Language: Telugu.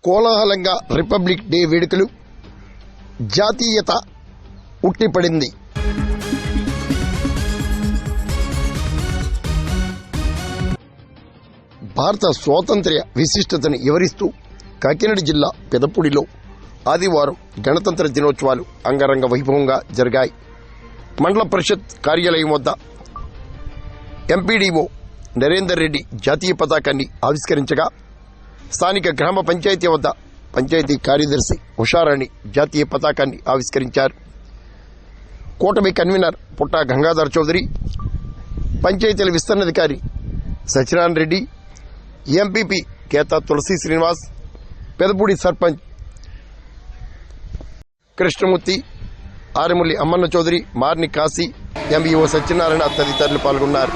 కోలాహలంగా రిపబ్లిక్ డే వేడుకలు, జాతీయత ఉట్టిపడింది. భారత స్వాతంత్ర్య విశిష్టతను వివరిస్తూ కాకినాడ జిల్లా పెదపూడిలో ఆదివారం గణతంత్ర దినోత్సవాలు అంగరంగ వైభవంగా జరిగాయి. మండల పరిషత్ కార్యాలయం వద్ద ఎంపీడీఓ నరేందర్ రెడ్డి జాతీయ పతాకాన్ని ఆవిష్కరించగా, స్థానిక గ్రామ పంచాయతీ వద్ద పంచాయతీ కార్యదర్శి ఉషారాణి జాతీయ పతాకాన్ని ఆవిష్కరించారు. కూటమి కన్వీనర్ పుట్టా గంగాధర్ చౌదరి, పంచాయతీల విస్తరణాధికారి సత్యనారాయణ రెడ్డి, ఎంపీపీ కేతా తులసి శ్రీనివాస్, పెదపూడి సర్పంచ్ కృష్ణమూర్తి, ఆరిముల్లి అమ్మన్న చౌదరి, మార్ని కాశీ, ఎంఈఓ సత్యనారాయణ తదితరులు పాల్గొన్నారు.